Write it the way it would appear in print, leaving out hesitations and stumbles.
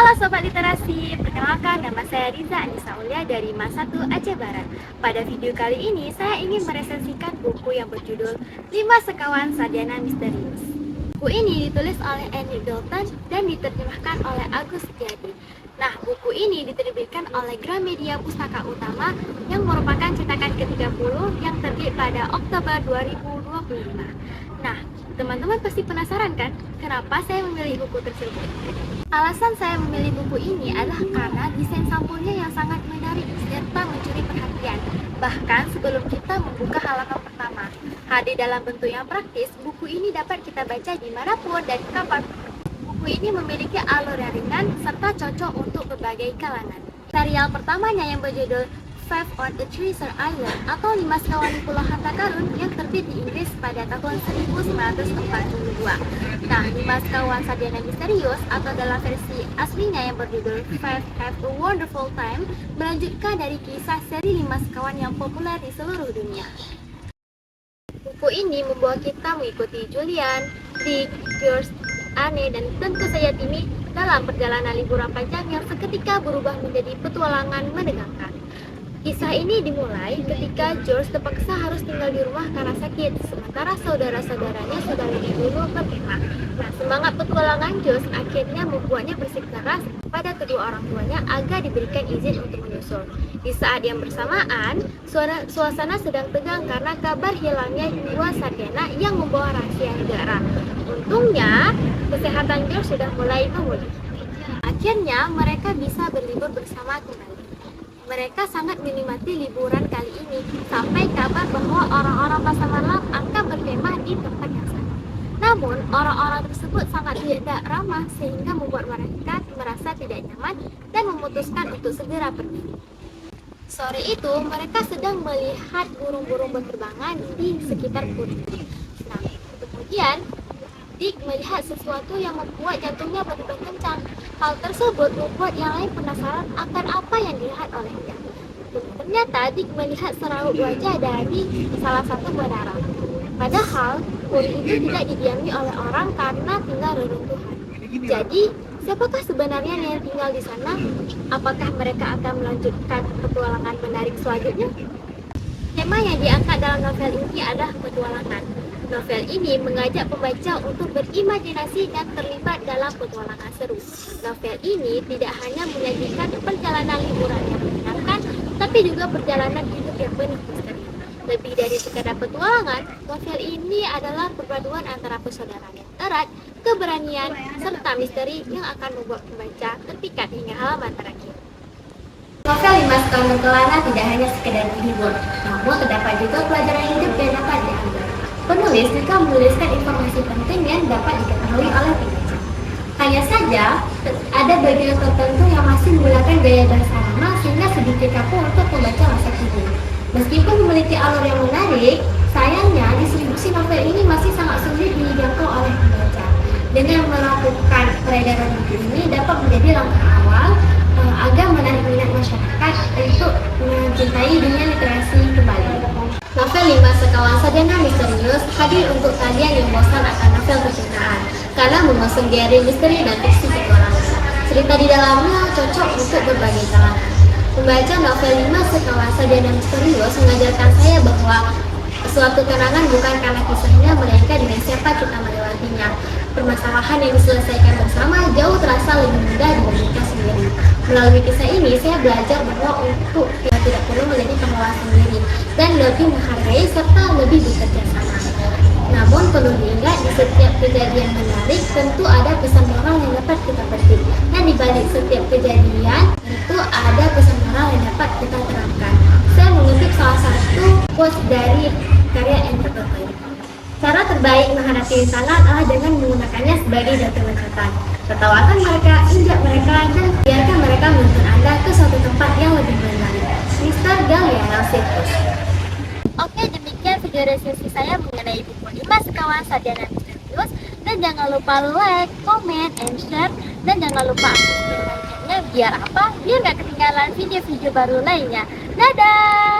Halo Sobat Literasi, perkenalkan nama saya Riza Anissa Aulia dari MAS 1 Aceh Barat. Pada video kali ini, saya ingin meresensikan buku yang berjudul 5 Sekawan Sarjana Misterius. Buku ini ditulis oleh Annie Dalton dan diterjemahkan oleh Agus Setiadi. Nah, buku ini diterbitkan oleh Gramedia Pustaka Utama yang merupakan cetakan ke-30 yang terbit pada Oktober 2025. Nah, teman-teman pasti penasaran kan, kenapa saya memilih buku tersebut? Alasan saya memilih buku ini adalah karena desain sampulnya yang sangat menarik serta mencuri perhatian. Bahkan sebelum kita membuka halaman pertama, hadir dalam bentuk yang praktis, buku ini dapat kita baca dimanapun dan kapanpun. Buku ini memiliki alur yang ringan serta cocok untuk berbagai kalangan. Serial pertamanya yang berjudul Five on a Treasure Island atau 5 Sekawan di Pulau Harta Karun yang terbit di Inggris pada tahun 1942. Nah, 5 Sekawan Sarjana Misterius atau dalam versi aslinya yang berjudul Five Have a Wonderful Time melanjutkan dari kisah seri 5 sekawan yang populer di seluruh dunia. Buku ini membawa kita mengikuti Julian, Dick, George, Anne, dan tentu saja Timmy dalam perjalanan liburan panjang yang seketika berubah menjadi petualangan menegangkan. Kisah ini dimulai ketika George terpaksa harus tinggal di rumah karena sakit, sementara saudara-saudaranya sudah lebih dulu berkemah. Nah, semangat petualangan George akhirnya membuatnya bersikeras pada kedua orang tuanya agar diberikan izin untuk menyusul. Di saat yang bersamaan, suasana sedang tegang karena kabar hilangnya dua sarjana yang membawa rahasia negara. Untungnya, kesehatan George sudah mulai memulih. Akhirnya, mereka bisa berlibur bersama kembali. Mereka sangat menikmati liburan kali ini, sampai kabar bahwa orang-orang pasar malam akan berkemah di tempat yang sama. Namun, orang-orang tersebut sangat tidak ramah sehingga membuat mereka merasa tidak nyaman dan memutuskan untuk segera pergi. Sore itu, mereka sedang melihat burung-burung berterbangan di sekitar putih. Nah, kemudian Dick melihat sesuatu yang membuat jantungnya berdebar kencang. Hal tersebut membuat yang lain penasaran akan apa yang dilihat olehnya. Ternyata Dick melihat seraut wajah dari salah satu menara. Padahal, puri itu tidak didiami oleh orang karena tinggal reruntuhan. Jadi, siapakah sebenarnya yang tinggal di sana? Apakah mereka akan melanjutkan petualangan menarik selanjutnya? Tema yang diangkat dalam novel ini adalah petualangan. Novel ini mengajak pembaca untuk berimajinasi dan terlibat dalam petualangan seru. Novel ini tidak hanya menyajikan perjalanan liburan yang menyenangkan, tapi juga perjalanan hidup yang penuh misteri. Lebih dari sekadar petualangan, novel ini adalah perpaduan antara persaudaraan yang erat, keberanian, serta misteri yang akan membuat pembaca terpikat hingga halaman terakhir. Novel 5 Sekawan Kelana tidak hanya sekedar menghibur, namun terdapat juga pelajaran hidup yang dapat diambil. Penulis juga menuliskan informasi penting yang dapat diketahui oleh pembaca. Hanya saja, ada bagian tertentu yang masih menggunakan gaya bahasa lama sehingga sedikit kaku untuk pembaca masa kini. Meskipun memiliki alur yang menarik, sayangnya distribusi novel ini masih sangat sulit dijangkau oleh pembaca. Dengan melakukan peredaran buku ini dapat menjadi langkah awal agar menarik minat masyarakat untuk mencintai dunia literasi kembali. Novel 5 Sekawan Sarjana Misterius hadir untuk kalian yang bosan akan novel percintaan karena mengusung genre misteri dan fiksi petualangan. Cerita di dalamnya cocok untuk berbagai kalangan. Membaca novel 5 Sekawan Sarjana Misterius mengajarkan saya bahwa suatu kenangan bukan karena kisahnya, melainkan dengan siapa kita melewatinya. Permasalahan yang diselesaikan bersama jauh terasa lebih mudah dibandingkan sendiri. Melalui kisah ini, saya belajar bahwa untuk kita tidak perlu menjadi pengelola sendiri dan lebih menghargai serta lebih bekerja sama. Namun perlu diingat, di setiap kejadian menarik tentu ada pesan moral yang dapat kita petik, dan di balik setiap kejadian tentu ada pesan moral yang dapat kita terapkan. Saya mengutip salah satu quote dari karya Annie Dalton. Cara terbaik menghadapi rintangan adalah dengan menggunakannya sebagai data loncatan. Tertawakan mereka, injak mereka, dan biarkan mereka menuntun Anda ke suatu tempat yang lebih menarik. Mr. Galliano Circus. Oke, demikian video resensi saya mengenai buku 5 Sekawan Sarjana Misterius. Dan jangan lupa like, comment, and share. Dan jangan lupa aktifkan loncengnya biar apa? Biar gak ketinggalan video-video baru lainnya. Dadah!